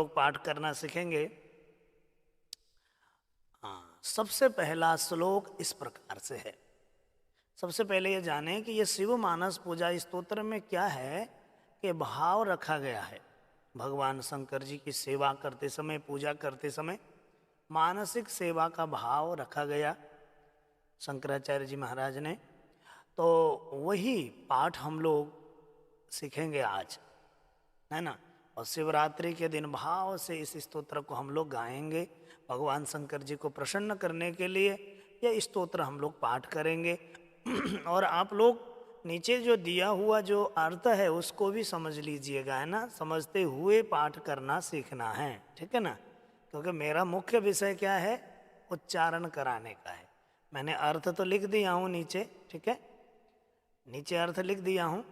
लोग पाठ करना सीखेंगे। हाँ, सबसे पहला श्लोक इस प्रकार से है। सबसे पहले ये जाने कि ये शिव मानस पूजा स्तोत्र में क्या है कि भाव रखा गया है। भगवान शंकर जी की सेवा करते समय, पूजा करते समय मानसिक सेवा का भाव रखा गया शंकराचार्य जी महाराज ने। तो वही पाठ हम लोग सीखेंगे आज, है ना। और शिवरात्रि के दिन भाव से इस स्तोत्र को हम लोग गाएंगे। भगवान शंकर जी को प्रसन्न करने के लिए यह स्तोत्र हम लोग पाठ करेंगे। और आप लोग नीचे जो दिया हुआ जो अर्थ है उसको भी समझ लीजिएगा, है ना। समझते हुए पाठ करना सीखना है, ठीक है ना। क्योंकि मेरा मुख्य विषय क्या है, उच्चारण कराने का है। मैंने अर्थ तो लिख दिया हूँ नीचे, ठीक है, नीचे अर्थ लिख दिया हूँ।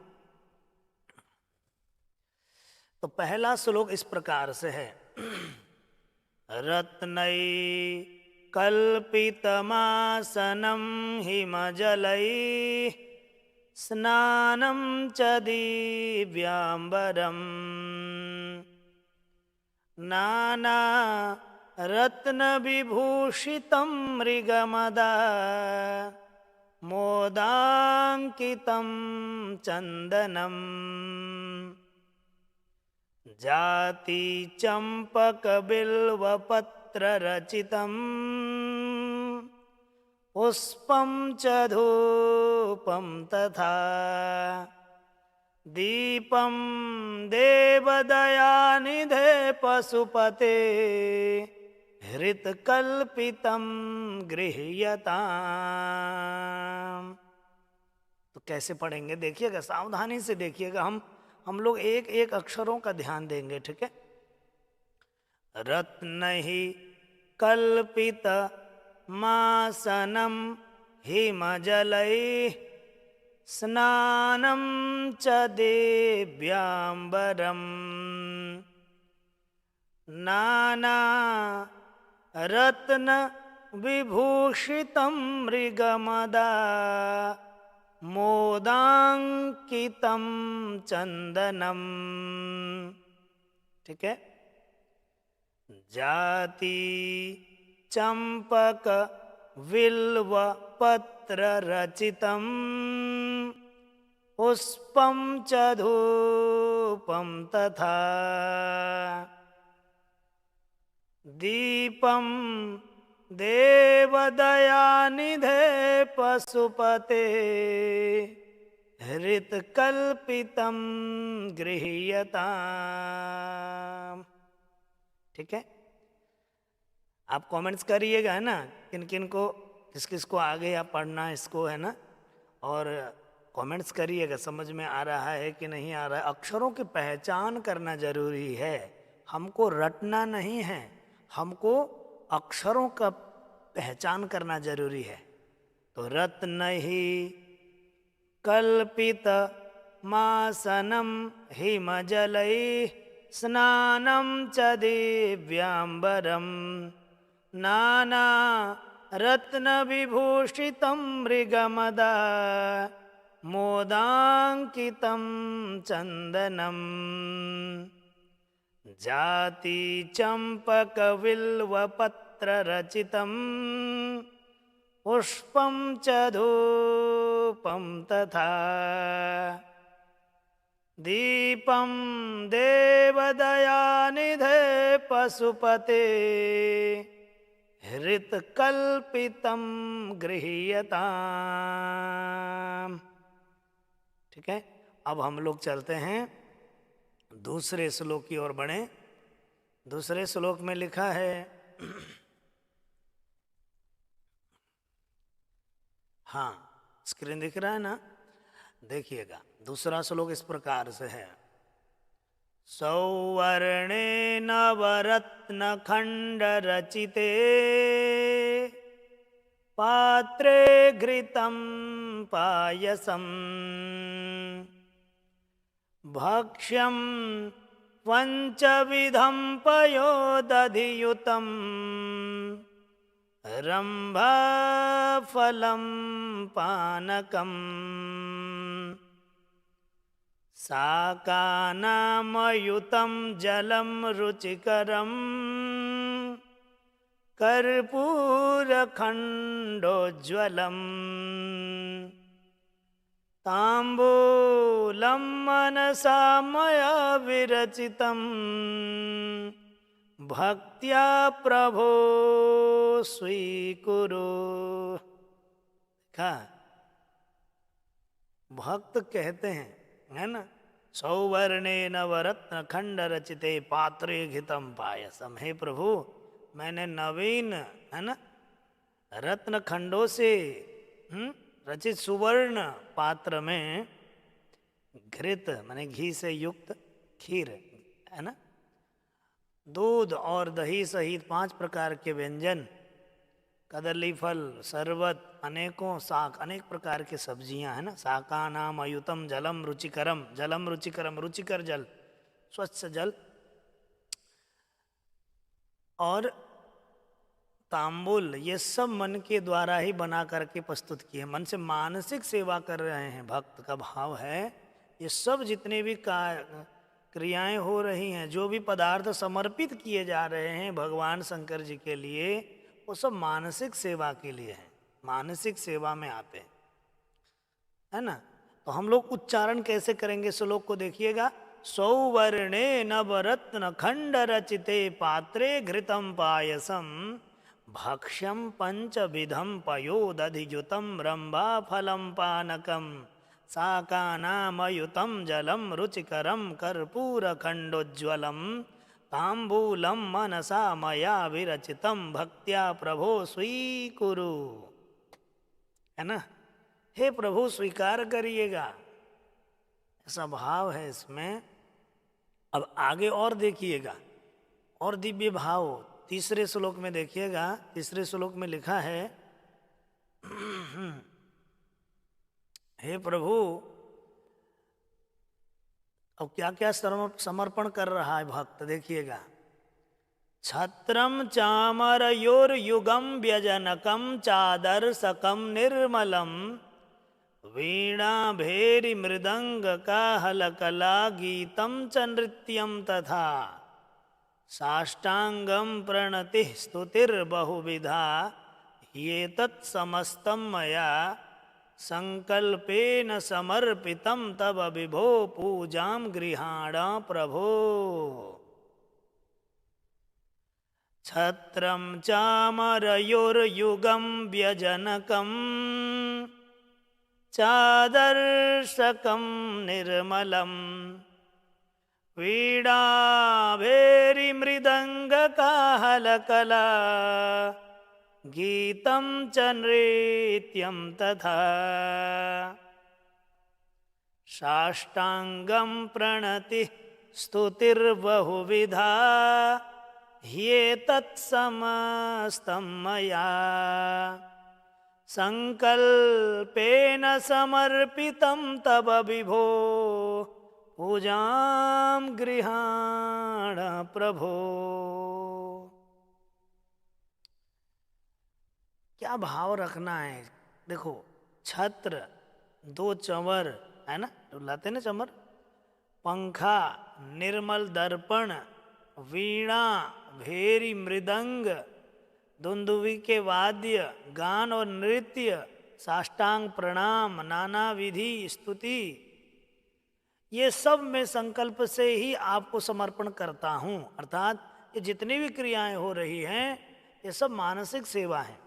तो पहला श्लोक इस प्रकार से है। रत्नै कल्पितमासनं हिमजलै स्नानं च दिव्याम्बरम् नाना रत्नविभूषितं मृगमदा मोदाङ्कितं चन्दनम् जाति चंपक बिल्व पत्र रचितम् पुष्पं च धूपं तथा दीपं देवदयानिधे पशुपते हृत्कल्पितं गृह्यताम्। तो कैसे पढ़ेंगे देखिएगा, सावधानी से देखिएगा। हम लोग एक एक अक्षरों का ध्यान देंगे, ठीक है। रत्नहि कल्पित मासनं हिमजलै स्नानं च दिव्याम्बरम् नाना रत्न विभूषितं मृगमदा मोदांकितं चंदनम, ठीक है। जाति चंपक विल्व पत्र रचितं पुष्पं च धूपं तथा दीपं देवदयानिधे पशुपते हृत्कल्पितं गृह्यताम्, ठीक है। आप कमेंट्स करिएगा, है ना, किन किन को किस किस को आ गया पढ़ना इसको, है ना। और कमेंट्स करिएगा समझ में आ रहा है कि नहीं आ रहा है। अक्षरों की पहचान करना जरूरी है, हमको रटना नहीं है, हमको अक्षरों का पहचान करना जरूरी है। तो रत्नहि कल्पित मासनं हिमजलै स्नानं च दिव्याम्बरम् नाना रत्नविभूषितं मृगमदा मोदांकितं चन्दनम् जाति चंपक विल्व पत्र रचितं पुष्पं च धूपं तथा दीपं देवदयानिधे पशुपते हृत्कल्पितं गृह्यताम्, ठीक है। अब हम लोग चलते हैं दूसरे श्लोक की ओर बढ़े। दूसरे श्लोक में लिखा है, हाँ स्क्रीन दिख रहा है ना, देखिएगा। दूसरा श्लोक इस प्रकार से है। सौवर्णे नवरत्न खंड रचिते पात्रे घृतं पायसम् भक्ष्यं पंचविधं पयोदधियुतं रंभाफलं पानकम् साकानामयुतं जलं रुचिकरं कर्पूरखण्डोज्ज्वलम् ताम्बूलं मनसा मया विरचितं भक्त्या प्रभो स्वीकुरु। देखा, भक्त कहते हैं, है ना, सौवर्णे नवरत्न खंड रचिते पात्रे घितम पायसम। हे प्रभु, मैंने नवीन, है ना, रत्न खंडों से रचित सुवर्ण पात्र में घृत माने घी से युक्त खीर, है ना, दूध और दही सहित 5 प्रकार के व्यंजन, कदली फल, शरबत, अनेकों शाक, अनेक प्रकार के सब्जियां, है ना। शाका नाम अयुतम जलम रुचिकरम, जलम रुचिकरम, रुचिकर जल, स्वच्छ जल, और तांबुल, ये सब मन के द्वारा ही बना करके प्रस्तुत किए। मन से मानसिक सेवा कर रहे हैं, भक्त का भाव है। ये सब जितने भी क्रियाएं हो रही हैं, जो भी पदार्थ समर्पित किए जा रहे हैं भगवान शंकर जी के लिए, वो सब मानसिक सेवा के लिए है, मानसिक सेवा में आते हैं, है ना। तो हम लोग उच्चारण कैसे करेंगे श्लोक को देखिएगा। सौवर्णे नवरत्न खंड रचिते पात्रे घृतम पायसम भक्ष्यम पंचविधम पयोदधिजुतम रंभा फलम पानकम साकानामयुतम जलम रुचिकरम कर्पूर खंडोज्ज्वलम तांबूलम मनसा मया विरचितम भक्त्या प्रभो स्वीकुरु। है ना, हे प्रभु स्वीकार करिएगा, ऐसा भाव है इसमें। अब आगे और देखिएगा, और दिव्य भाव तीसरे श्लोक में देखिएगा। तीसरे श्लोक में लिखा है, हे प्रभु, अब क्या क्या समर्पण कर रहा है भक्त, देखिएगा। छत्रम चामरयोर्युगम व्यजनकम चादर्शकम निर्मलम वीणा भेरी मृदंग काहलकला गीतम च नृत्यम तथा साष्टांगम प्रणति स्तुतिर्बहुविधा ये तत्समस्तं मया संकल्पेन समर्पितं तव विभो पूजां गृहाण प्रभो। छत्रं चामरयोर्युगं व्यजनकं चादर्शकं निर्मलं वीणाभेरीमृदङ्गकाहलकला गीतं च नृत्यं तथा साष्टांगं प्रणति स्तुतिर्बहुविधा ह्येतत्समस्तं मया संकल्पेन समर्पितं तव विभो पूजां गृहाण प्रभो। क्या भाव रखना है, देखो। छत्र, 2 चंवर, है ना, लाते ना चंवर, पंखा, निर्मल दर्पण, वीणा, भेरी मृदंग, दुंदुभी के वाद्य, गान और नृत्य, साष्टांग प्रणाम, नाना विधि स्तुति, ये सब मैं संकल्प से ही आपको समर्पण करता हूँ। अर्थात ये जितनी भी क्रियाएं हो रही हैं, ये सब मानसिक सेवा है।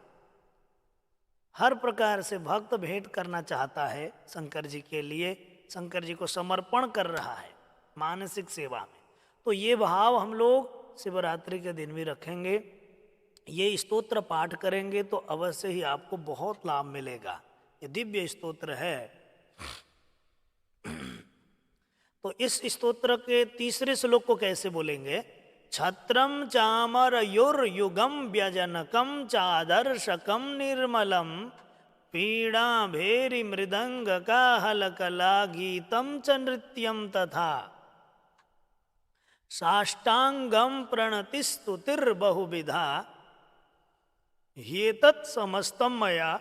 हर प्रकार से भक्त भेंट करना चाहता है शंकर जी के लिए, शंकर जी को समर्पण कर रहा है मानसिक सेवा में। तो ये भाव हम लोग शिवरात्रि के दिन भी रखेंगे, ये स्तोत्र पाठ करेंगे तो अवश्य ही आपको बहुत लाभ मिलेगा। ये दिव्य स्तोत्र है। तो इस स्तोत्र के तीसरे श्लोक को कैसे बोलेंगे? छत्रम चामरयोर्युगम व्यजनकम चादर्शकम निर्मलम पीड़ा भेरी मृदंग काहलकला गीतम च नृत्यम तथा साष्टांगम प्रणतिस्तुतिर्बहुविधा ह्येतत् समस्तं मया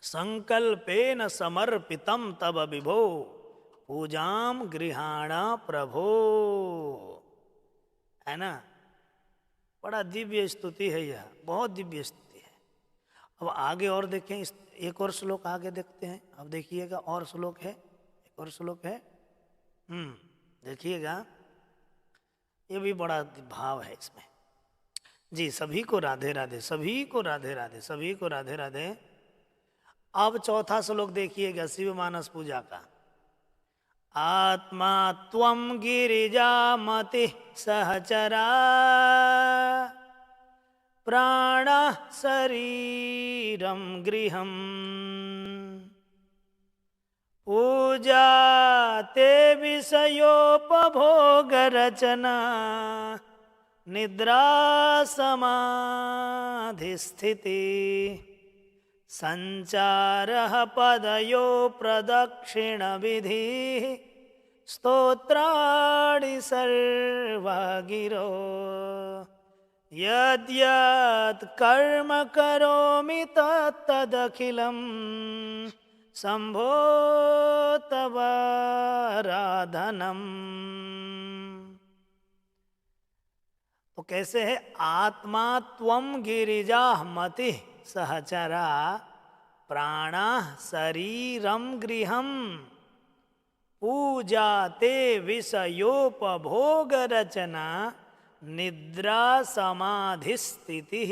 संकल्पेन समर्पितं तव विभो पूजाम गृहाण प्रभो, है ना। बड़ा दिव्य स्तुति है यह, बहुत दिव्य स्तुति है। अब आगे और देखें, इस एक और श्लोक आगे देखते हैं। अब देखिएगा और श्लोक है, एक और श्लोक है। देखिएगा, ये भी बड़ा भाव है इसमें जी। सभी को राधे राधे, सभी को राधे राधे, सभी को राधे राधे। अब चौथा श्लोक देखिएगा शिव मानस पूजा का। आत्मा त्वं गिरिजामति सहचरा, प्राणः शरीरं गृहम्, पूजा ते विषयोपभोगरचना, निद्रा समाधिस्थिति, संचारः पदयो प्रदक्षिणविधिः, स्तोत्राणि सर्वा गिरो, यद्यत् कर्म करोमि तत्तदखिलं शंभो तवाराधनम्। तो कैसे है? आत्मा त्वं गिरिजा मति सहचरा, प्राणः शरीरं गृहम्, पूजा ते विषयोपभोग रचना, निद्रा समाधिस्थितिः,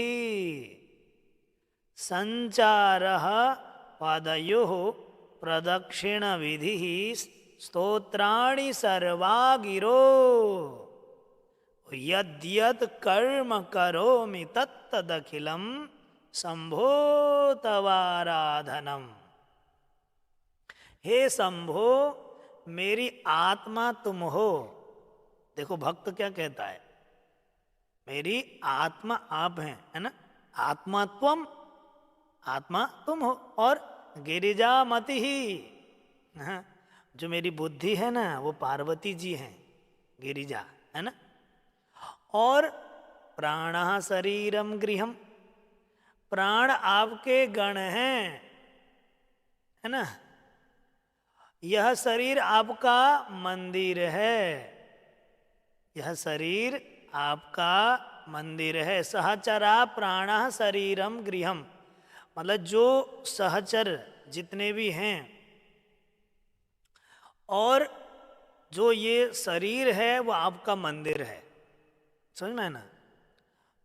संचारः पादयोः प्रदक्षिण विधिः, स्तोत्राणि सर्वा गिरो, यद्यत् कर्म करोमि तत्तदखिलं शंभो तवाराधनम। हे शंभो, मेरी आत्मा तुम हो। देखो भक्त क्या कहता है, मेरी आत्मा आप हैं, है ना। आत्मा त्वम, आत्मा तुम हो, और गिरिजा मति ही, जो मेरी बुद्धि है ना वो पार्वती जी हैं, गिरिजा, है ना। और प्राणः शरीरम गृहम, प्राण आपके गण हैं, है ना। यह शरीर आपका मंदिर है, यह शरीर आपका मंदिर है। सहचरा प्राणः शरीरम गृहम, मतलब जो सहचर जितने भी हैं, और जो ये शरीर है वो आपका मंदिर है। समझ में है ना।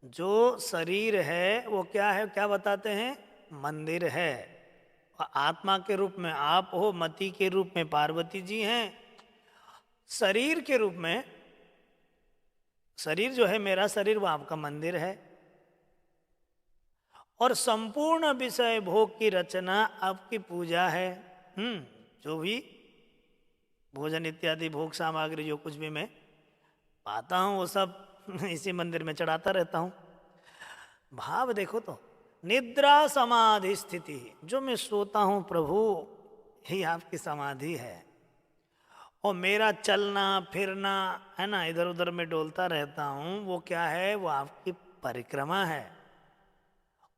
जो शरीर है वो क्या है, क्या बताते हैं? मंदिर है। और आत्मा के रूप में आप हो, मति के रूप में पार्वती जी हैं, शरीर के रूप में, शरीर जो है मेरा शरीर वो आपका मंदिर है। और संपूर्ण विषय भोग की रचना आपकी पूजा है। जो भी भोजन इत्यादि भोग सामग्री जो कुछ भी मैं पाता हूँ वो सब इसी मंदिर में चढ़ाता रहता हूँ। भाव देखो तो, निद्रा समाधि स्थिति, जो मैं सोता हूँ प्रभु ही आपकी समाधि है। और मेरा चलना फिरना, है ना, इधर उधर में डोलता रहता हूँ, वो क्या है? वो आपकी परिक्रमा है।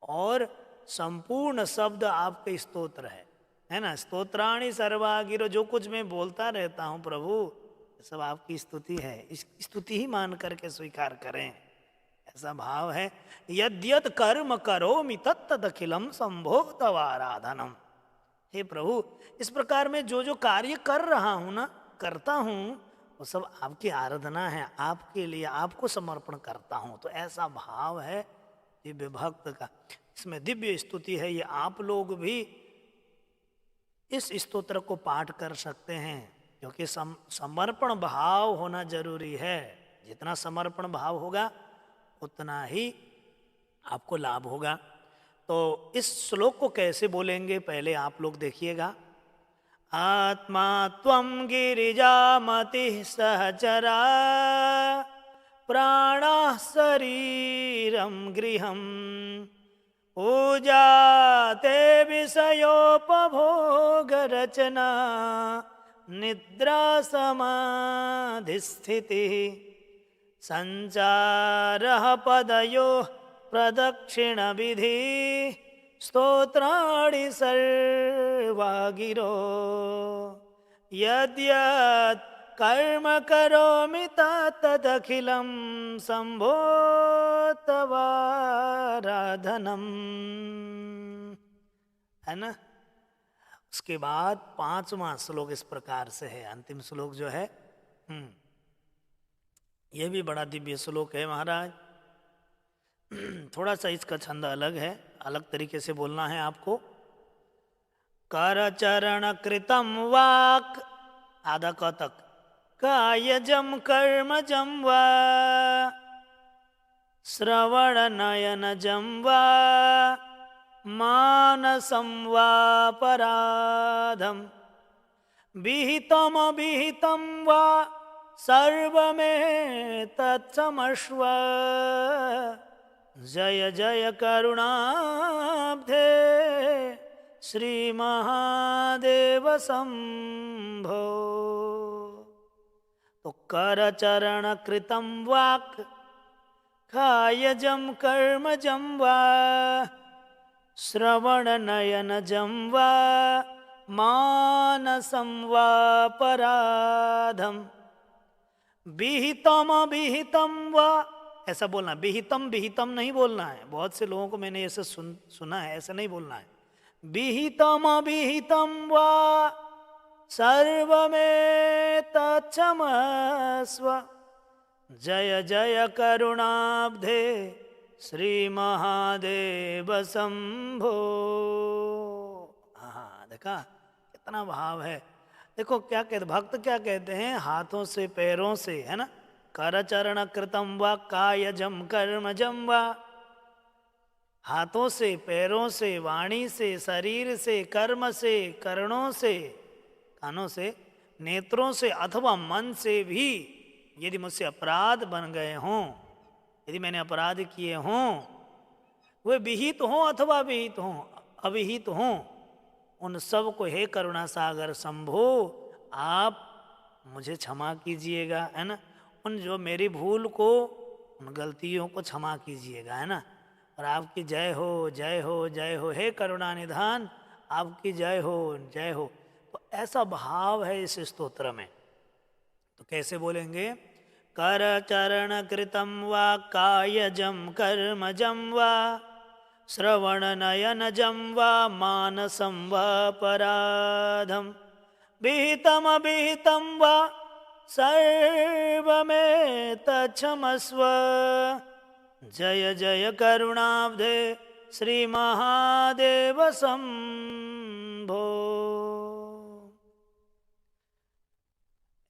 और संपूर्ण शब्द आपके स्तोत्र है ना। स्तोत्राणि सर्वा गिरो, जो कुछ मैं बोलता रहता हूँ प्रभु सब आपकी स्तुति है। इस स्तुति ही मान करके स्वीकार करें, ऐसा भाव है। यद्यत कर्म करोमि तत्तदखिलम शंभो तवाराधनम। हे प्रभु, इस प्रकार में जो जो कार्य कर रहा हूँ ना, करता हूँ, वो सब आपकी आराधना है, आपके लिए, आपको समर्पण करता हूँ। तो ऐसा भाव है दिव्य भक्त का। इसमें दिव्य स्तुति है। ये आप लोग भी इस स्तोत्र को पाठ कर सकते हैं, क्योंकि समर्पण भाव होना जरूरी है। जितना समर्पण भाव होगा उतना ही आपको लाभ होगा। तो इस श्लोक को कैसे बोलेंगे पहले आप लोग देखिएगा। आत्मा त्वं गिरिजामतिः सहचरा, प्राणः शरीरं गृहम्, पूजा ते विषयोपभोग रचना, निद्रा समाधिस्थितिः, संचारः पदयोः प्रदक्षिण विधि, स्तोत्राणि सर्वा गिरो, यद्यत् कर्म करोमि तदखिलं शंभो तवाराधनम। है ना। उसके बाद 5वां श्लोक इस प्रकार से है, अंतिम श्लोक जो है। यह भी बड़ा दिव्य श्लोक है महाराज। थोड़ा सा इसका छंद अलग है, अलग तरीके से बोलना है आपको। कर चरण कृतम वाक, आधा क तक, कायजम कर्मजम वा, श्रवण नयनजम वा, मानसं वापराधं, विहितम विहितं वा सर्वमेतत्क्षमस्व, जय जय करुणाब्धे श्री महादेव शंभो। तो कर चरण कृतं वाक्, कायजं कर्मजं वा, श्रवण नयनजं वा, मानसं वापराधं, विहितम विहितं वा, ऐसा बोलना, विहितम विहितम नहीं बोलना है। बहुत से लोगों को मैंने ऐसे सुना है, ऐसा नहीं बोलना है। विहितम विहितं वा सर्वमेतत्क्षमस्व, जय जय करुणाब्धे श्री महादेव शंभो। हाँ, देखा कितना भाव है। देखो क्या कहते भक्त, क्या कहते हैं, हाथों से पैरों से, है ना। कर चरण कृतम वा कायजम कर्मजम वा, हाथों से, पैरों से, वाणी से, शरीर से, कर्म से, करणों से, कानों से, नेत्रों से अथवा मन से भी यदि मुझसे अपराध बन गए हों, यदि मैंने अपराध किए हों, वे विहित हों अथवा विहित हों, अविहित हों, उन सब को हे करुणा सागर शंभो आप मुझे क्षमा कीजिएगा, है ना। उन जो मेरी भूल को, उन गलतियों को क्षमा कीजिएगा, है ना। और आपकी जय हो, जय हो, जय हो, हे करुणा निधान आपकी जय हो, जय हो। तो ऐसा भाव है इस स्तोत्र में। तो कैसे बोलेंगे, कर चरण कृतं वा कायजं कर्मजं वा, श्रवण नयनजं वा, मानसं वापराधं, विहितम विहितं वा सर्वमेतत्क्षमस्व, जय जय करुणाब्धे श्री महादेव शंभो।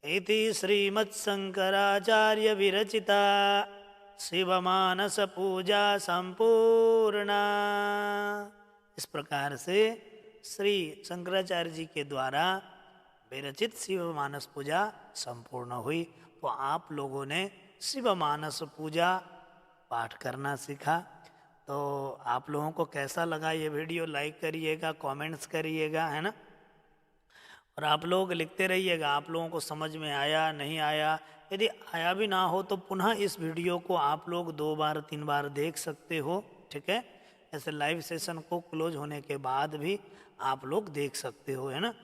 इति श्रीमत्शंकराचार्य विरचिता शिवमानस पूजा संपूर्णा। इस प्रकार से श्री शंकराचार्य जी के द्वारा विरचित शिवमानस पूजा संपूर्ण हुई। तो आप लोगों ने शिवमानस पूजा पाठ करना सीखा। तो आप लोगों को कैसा लगा ये वीडियो, लाइक करिएगा, कमेंट्स करिएगा, है ना। और आप लोग लिखते रहिएगा आप लोगों को समझ में आया नहीं आया। यदि आया भी ना हो तो पुनः इस वीडियो को आप लोग 2 बार 3 बार देख सकते हो, ठीक है। ऐसे लाइव सेशन को क्लोज होने के बाद भी आप लोग देख सकते हो, है ना।